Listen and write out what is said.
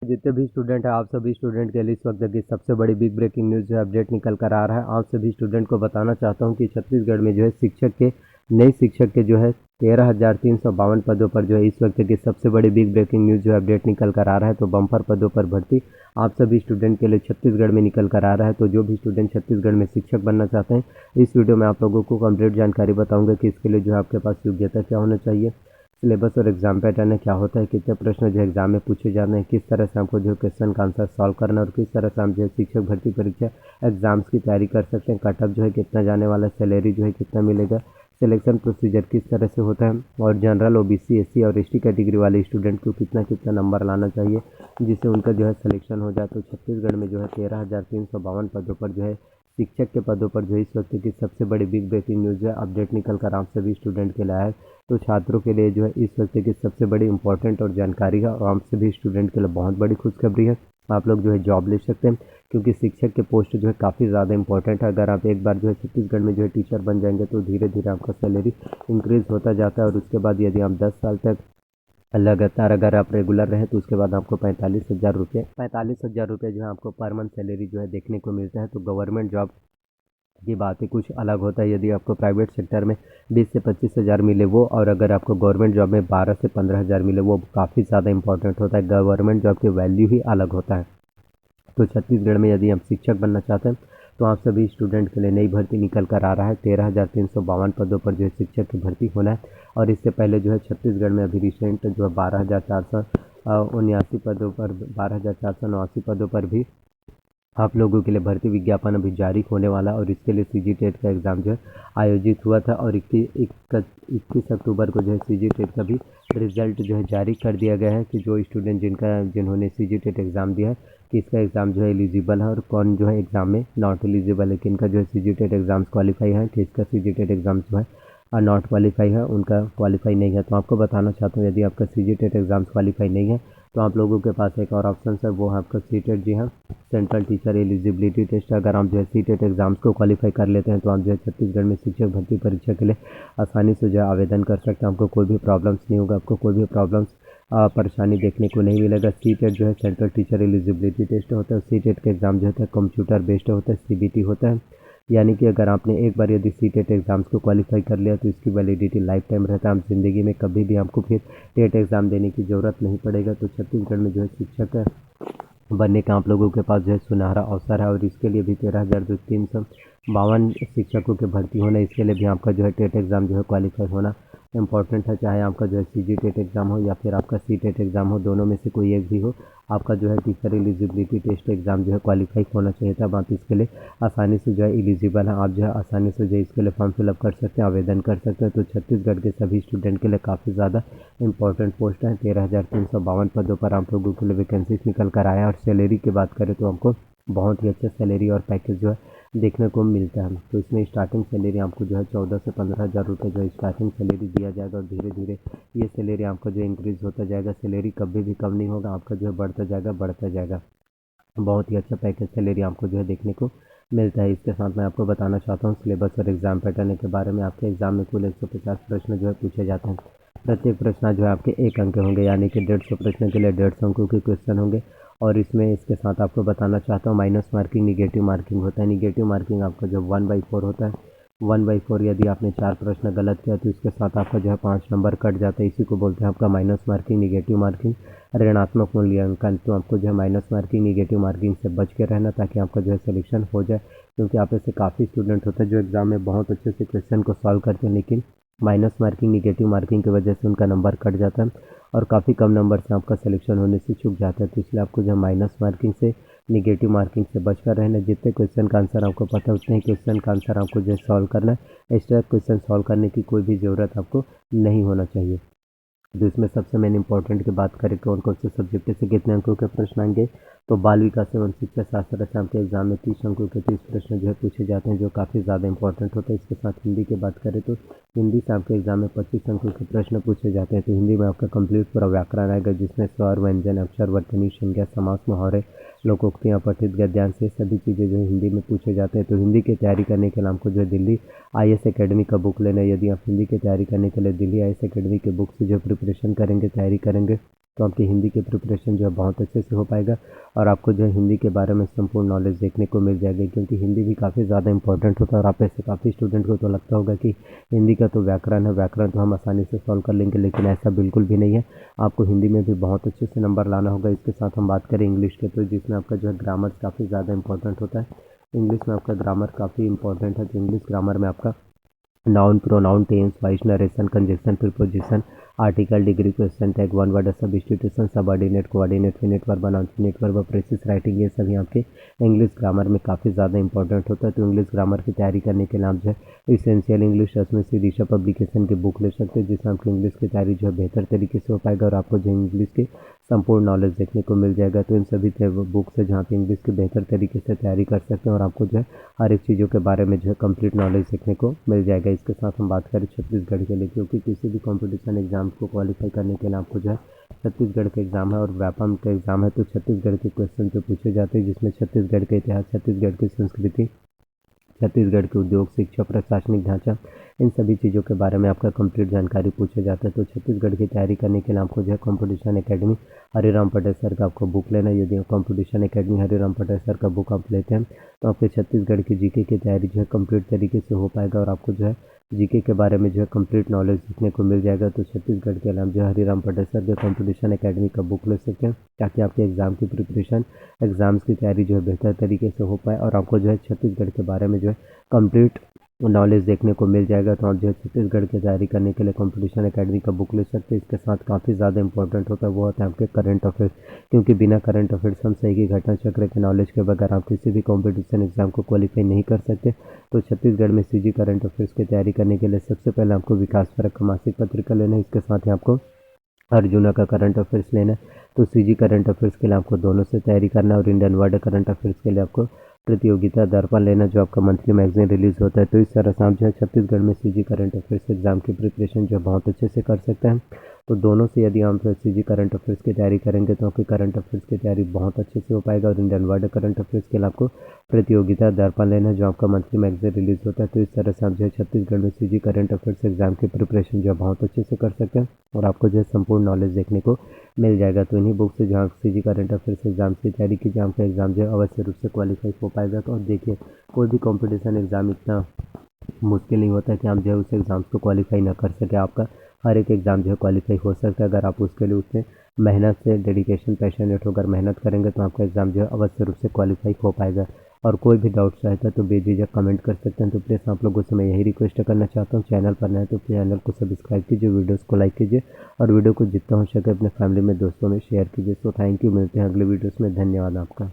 जितने भी स्टूडेंट हैं आप सभी स्टूडेंट के लिए इस वक्त की सबसे बड़ी बिग ब्रेकिंग न्यूज़ जो अपडेट निकल कर आ रहा है। आप सभी स्टूडेंट को बताना चाहता हूं कि छत्तीसगढ़ में जो है नए शिक्षक के जो है 13,352 पदों पर जो है इस वक्त की सबसे बड़ी बिग ब्रेकिंग न्यूज़ जो अपडेट निकल कर आ रहा है। तो बम्पर पदों पर भर्ती आप सभी स्टूडेंट के लिए छत्तीसगढ़ में निकल कर आ रहा है। तो जो भी स्टूडेंट छत्तीसगढ़ में शिक्षक बनना चाहते हैं, इस वीडियो में आप लोगों को कंप्लीट जानकारी बताऊंगा कि इसके लिए जो है आपके पास योग्यता क्या होना चाहिए, सिलेबस और एग्जाम पैटर्न है क्या होता है, कितने प्रश्न जो एग्जाम में पूछे जाने हैं, किस तरह से हमको जो क्वेश्चन का आंसर सॉल्व करना है और किस तरह से हम जो है शिक्षक भर्ती परीक्षा एग्जाम्स की तैयारी कर सकते हैं, कट ऑफ जो है कितना जाने वाला, सैलरी जो है कितना मिलेगा, सिलेक्शन प्रोसीजर किस तरह से होता है और जनरल ओबीसी एससी और एसटी कैटेगरी वाले स्टूडेंट को कितना कितना नंबर लाना चाहिए जिससे उनका जो है सिलेक्शन हो जाए। तो छत्तीसगढ़ में जो है 13,352 पदों पर जो है शिक्षक के पदों पर जो है इस वक्त की सबसे बड़ी बिग ब्रेकिंग न्यूज़ है अपडेट निकल कर आप सभी स्टूडेंट के लिए आया है। तो छात्रों के लिए जो है इस वक्त की सबसे बड़ी इंपॉर्टेंट और जानकारी है और आप सभी स्टूडेंट के लिए बहुत बड़ी खुशखबरी है। आप लोग जो है जॉब ले सकते हैं क्योंकि शिक्षक के पोस्ट जो है काफ़ी ज़्यादा इंपॉर्टेंट है। अगर आप एक बार जो है छत्तीसगढ़ में जो है टीचर बन जाएंगे तो धीरे धीरे आपका सैलरी इंक्रीज़ होता जाता है और उसके बाद यदि आप 10 साल तक लगातार अगर आप रेगुलर रहे तो उसके बाद आपको 45,000 रुपये जो है आपको पर मंथ सैलरी जो है देखने को मिलता है। तो गवर्नमेंट जॉब की बात ही कुछ अलग होता है। यदि आपको प्राइवेट सेक्टर में 20 से 25,000 मिले वो, और अगर आपको गवर्नमेंट जॉब में 12 से 15,000 मिले वो काफ़ी ज़्यादा इंपॉर्टेंट होता है। गवर्नमेंट जॉब की वैल्यू ही अलग होता है। तो छत्तीसगढ़ में यदि आप शिक्षक बनना चाहते हैं तो आप सभी स्टूडेंट के लिए नई भर्ती निकल कर आ रहा है। 13,352 पदों पर जो है शिक्षक की भर्ती होना है और इससे पहले जो है छत्तीसगढ़ में अभी रिसेंट जो है 12,489 पदों पर भी आप लोगों के लिए भर्ती विज्ञापन अभी जारी होने वाला है और इसके लिए सीजी टेट का एग्ज़ाम जो है आयोजित हुआ था और 21 अक्टूबर को जो है सीजी टेट का भी रिजल्ट जो है जारी कर दिया गया है कि जो स्टूडेंट जिन्होंने सीजी टेट एग्ज़ाम दिया है कि इसका एग्ज़ाम जो है एलिजिबल है और कौन जो है एग्ज़ाम में नॉट एलिजिबल है, किनका जो है सीजी टेट एग्ज़ाम्स क्वालिफाई है, किसका सीजी टेट एग्ज़ाम जो है नॉट क्वालिफाई है, उनका क्वालिफाई नहीं है। तो आपको बताना चाहता हूँ यदि आपका सीजी टेट एग्ज़ाम्स क्वालिफाई नहीं है तो आप लोगों के पास एक और ऑप्शन है, वो है आपका सीटेट जी हाँ, सेंट्रल टीचर एलिजिबिलिटी टेस्ट। अगर आप जो है सीटेट एग्ज़ाम्स को क्वालिफाई कर लेते हैं तो आप जो है छत्तीसगढ़ में शिक्षक भर्ती परीक्षा के लिए आसानी से जो है आवेदन कर सकते हैं। आपको कोई भी प्रॉब्लम्स नहीं होगा, आपको कोई भी प्रॉब्लम्स परेशानी देखने को नहीं मिलेगा। सीटेट जो है सेंट्रल टीचर एलिजिबिलिटी टेस्ट होता है। सीटेट का एग्ज़ाम जो होता है कंप्यूटर बेस्ड होता है, सीबीटी होता है, यानी कि अगर आपने एक बार यदि सीटेट एग्ज़ाम्स को क्वालिफाई कर लिया तो इसकी वैलिडिटी लाइफ टाइम रहता है। आप ज़िंदगी में कभी भी आपको फिर टेट एग्ज़ाम देने की ज़रूरत नहीं पड़ेगा। तो छत्तीसगढ़ में जो है शिक्षक बनने का आप लोगों के पास जो है सुनहरा अवसर है और इसके लिए भी 13,352 शिक्षकों की भर्ती होना, इसके लिए भी आपका जो है टेट एग्ज़ाम जो है क्वालिफाई होना इंपॉर्टेंट है। चाहे आपका जो है सीजी टेट एग्ज़ाम हो या फिर आपका सी टेट एग्ज़ाम हो, दोनों में से कोई एक भी हो, आपका जो है टीचर एलिजिबिलिटी टेस्ट एग्ज़ाम जो है क्वालिफाई होना चाहिए। तब आप इसके लिए आसानी से जो है एलिजिबल हैं, आप जो है आसानी से जो है इसके लिए फॉर्म फिलअप कर सकते हैं, आवेदन कर सकते हैं। तो छत्तीसगढ़ के सभी स्टूडेंट के लिए काफ़ी ज़्यादा इंपॉर्टेंट पोस्ट है। 13,352 पदों पर आप लोगों के लिए वैकेंसीज निकल कर आया। और सैलरी की बात करें तो हमको बहुत ही अच्छा सैलरी और पैकेज जो है देखने को मिलता है। तो इसमें स्टार्टिंग सैलरी आपको जो है 14 से 15,000 रुपये जो है स्टार्टिंग सैलरी दिया जाएगा और धीरे धीरे ये सैलरी आपका जो इंक्रीज़ होता जाएगा। सैलरी कभी भी कम नहीं होगा, आपका जो है बढ़ता जाएगा। बहुत ही अच्छा पैकेज सैलरी आपको जो है देखने को मिलता है। इसके साथ मैं आपको बताना चाहता हूँ सिलेबस और एग्ज़ाम पैटर्न के बारे में। आपके एग्ज़ाम में कुल 150 प्रश्न जो है पूछे जाते हैं। प्रत्येक प्रश्न जो है आपके 1 अंक के होंगे, यानी कि 150 प्रश्न के लिए 150 अंकों के क्वेश्चन होंगे। और इसमें इसके साथ आपको बताना चाहता हूँ माइनस मार्किंग निगेटिव मार्किंग होता है। निगेटिव मार्किंग आपका जो 1/4 होता है, 1/4 यदि आपने 4 प्रश्न गलत किया तो इसके साथ आपका जो है 5 नंबर कट जाता है। इसी को बोलते हैं आपका माइनस मार्किंग निगेटिव मार्किंग, ऋणात्मक मूल्यांकन। तो आपको जो है माइनस मार्किंग निगेटिव मार्किंग से बच के रहना ताकि आपका जो है सिलेक्शन हो जाए। क्योंकि आप ऐसे काफ़ी स्टूडेंट होते हैं जो एग्ज़ाम में बहुत अच्छे से क्वेश्चन को सॉल्व करते हैं लेकिन माइनस मार्किंग निगेटिव मार्किंग की वजह से उनका नंबर कट जाता है और काफ़ी कम नंबर से आपका सिलेक्शन होने से चूक जाता है। तो इसलिए आपको जो माइनस मार्किंग से निगेटिव मार्किंग से बचकर रहना। जितने क्वेश्चन का आंसर आपको पता है उतने ही क्वेश्चन का आंसर आपको जो है सॉल्व करना है। एक्स्ट्रा क्वेश्चन सॉल्व करने की कोई भी ज़रूरत आपको नहीं होना चाहिए। तो इसमें सबसे मेन इंपॉर्टेंट की बात करें कौन कौन से सब्जेक्ट से कितने अंकों के प्रश्न आएंगे, तो बाल विकास एवं शिक्षा शास्त्र से आपके एग्जाम में 30 अंकों के 30 प्रश्न जो है पूछे जाते हैं जो काफ़ी ज़्यादा इंपॉर्टेंट होता है। इसके साथ हिंदी की बात करें तो हिंदी से आपके एग्जाम में 25 अंकों के प्रश्न पूछे जाते हैं। तो हिंदी में आपका कंप्लीट पूरा व्याकरण आएगा जिसमें स्वर, व्यंजन, अक्षर, वर्तनी, संज्ञा, समास, मुहावरे, लोकोक्तियाँ, पठित गद्यांश, ये सभी चीज़ें जो है हिंदी में पूछे जाते हैं। तो हिंदी की तैयारी करने के लिए आपको जो है दिल्ली IAS एकेडमी का बुक लेना है। यदि आप हिंदी की तैयारी करने के लिए दिल्ली IAS एकेडमी के बुक से जो प्रिपरेशन करेंगे, तैयारी करेंगे तो आपकी हिंदी की प्रिपरेशन जो है बहुत अच्छे से हो पाएगा और आपको जो है हिंदी के बारे में संपूर्ण नॉलेज देखने को मिल जाएगी, क्योंकि हिंदी भी काफ़ी ज़्यादा इंपॉर्टेंट होता है। और आप ऐसे काफ़ी स्टूडेंट को तो लगता होगा कि हिंदी का तो व्याकरण है, व्याकरण तो हम आसानी से सॉल्व कर लेंगे, लेकिन ऐसा बिल्कुल भी नहीं है। आपको हिंदी में भी बहुत अच्छे से नंबर लाना होगा। इसके साथ हम बात करें इंग्लिश के, तो जिसमें आपका जो है ग्रामर काफ़ी ज़्यादा इंपॉर्टेंट होता है। इंग्लिश में आपका ग्रामर काफ़ी इंपॉर्टेंट है। तो इंग्लिश ग्रामर में आपका noun, pronoun, tense, voice, narration, conjunction, preposition, article, degree, question tag, one word, substitution, subordinate, coordinate, finite verb, infinite verb, precis writing, ये सभी आपके इंग्लिश ग्रामर में काफ़ी ज़्यादा इंपॉर्टेंट होता है। तो इंग्लिश ग्रामर की तैयारी करने के लिए आप जो है इसेंशियल इंग्लिश उसमें से दिशा पब्लिकेशन की बुक ले सकते हैं, जिससे आपकी इंग्लिश की तैयारी जो है बेहतर तरीके से हो पाएगा और आपको जो इंग्लिश की संपूर्ण नॉलेज देखने को मिल जाएगा। तो इन सभी बुक से जहाँ पे इंग्लिश की बेहतर तरीके से तैयारी कर सकते हैं और आपको जो है हर एक चीज़ों के बारे में जो है कंप्लीट नॉलेज देखने को मिल जाएगा। इसके साथ हम बात करें छत्तीसगढ़ के लिए, क्योंकि किसी भी कंपटीशन एग्जाम को क्वालिफाई करने के लिए आपको जो है छत्तीसगढ़ का एग्ज़ाम है और व्यापम का एग्ज़ाम है। तो छत्तीसगढ़ के क्वेश्चन जो पूछे जाते हैं, जिसमें छत्तीसगढ़ का इतिहास, छत्तीसगढ़ की संस्कृति, छत्तीसगढ़ के उद्योग, शिक्षा, प्रशासनिक ढांचा, इन सभी चीज़ों के बारे में आपका कंप्लीट जानकारी पूछा जाता है। तो छत्तीसगढ़ की तैयारी करने के लिए आपको जो है competition academy Hariram Patel sir का आपको बुक लेना है। यदि competition academy Hariram Patel sir का बुक आप लेते हैं तो आपके छत्तीसगढ़ की जीके की तैयारी जो है कंप्लीट तरीके से हो पाएगा और आपको जो है जीके के बारे में जो है कंप्लीट नॉलेज सीखने को मिल जाएगा। तो छत्तीसगढ़ के अलावा जो है हरिराम पटेल सर के कॉम्पिटिशन एकेडमी का बुक ले सकते हैं, ताकि आपके एग्ज़ाम की प्रिपरेशन, एग्ज़ाम्स की तैयारी जो है बेहतर तरीके से हो पाए और आपको जो है छत्तीसगढ़ के बारे में जो है कंप्लीट नॉलेज देखने को मिल जाएगा। तो आप जो है छत्तीसगढ़ की तैयारी करने के लिए कंपटीशन एकेडमी का बुक ले सकते हैं। इसके साथ काफ़ी ज़्यादा इंपॉर्टेंट होता है वो होता है आपके करंट अफेयर्स, क्योंकि बिना करंट अफेयर्स हम सही की घटना चक्र के नॉलेज के बगैर आप किसी भी कंपटीशन एग्जाम को क्वालिफाई नहीं कर सकते। तो छत्तीसगढ़ में सीजी करंट अफेयर्स की तैयारी करने के लिए सबसे पहले आपको विकास परक का मासिक पत्रिका लेना है। इसके साथ ही आपको अर्जुना का करंट अफेयर्स लेना है। तो सीजी करंट अफेयर्स के लिए आपको दोनों से तैयारी करना है और इंडियन वर्ल्ड करंट अफेयर्स के लिए आपको प्रतियोगिता दर्पण लेना, जो आपका मंथली मैगजीन रिलीज होता है। तो इस तरह से आप जो है छत्तीसगढ़ में सीजी करंट अफेयर्स एग्जाम की प्रिपरेशन जो बहुत अच्छे से कर सकते हैं। तो दोनों से यदि आप सीजी करंट अफेयर्स की तैयारी करेंगे तो आपकी करंट अफेयर्स की तैयारी बहुत अच्छे से हो पाएगा और इंडियन वर्ल्ड करंट अफेयर्स के लिए आपको प्रतियोगिता दर्पण लेना, जो आपका मंथली मैगजीन रिलीज होता है। तो इस तरह से आप जो है छत्तीसगढ़ में सीजी करंट अफेयर्स एग्जाम की प्रिपरेशन जो है बहुत अच्छे से कर सकते हैं और आपको जो है संपूर्ण नॉलेज देखने को मिल जाएगा। तो इन्हीं बुक से जहाँ सीजी करंट अफेयर्स एग्जाम की तैयारी कीजिए, आपका एग्जाम जो है अवश्य रूप से क्वालिफाई हो पाएगा। तो देखिए, कोई भी कंपटीशन एग्जाम इतना मुश्किल नहीं होता कि आप जो है उस एग्ज़ाम्स को क्वालिफाई ना कर सके। आपका हर एक एग्ज़ाम जो है क्वालिफाई हो सकता है, अगर आप उसके लिए उसमें मेहनत से, डेडिकेशन, पैशनेट होकर मेहनत करेंगे तो आपका एग्ज़ाम जो है अवश्य रूप से क्वालिफाई हो पाएगा। और कोई भी डाउट्स रहता है तो बेझिझक कमेंट कर सकते हैं। तो प्लीज़ आप लोगों से मैं यही रिक्वेस्ट करना चाहता हूँ, चैनल पर नए तो चैनल को सब्सक्राइब कीजिए, वीडियोस को लाइक कीजिए और वीडियो को जितना हो सके अपने फैमिली में, दोस्तों में शेयर कीजिए। सो थैंक यू, मिलते हैं अगले वीडियोस में। धन्यवाद आपका।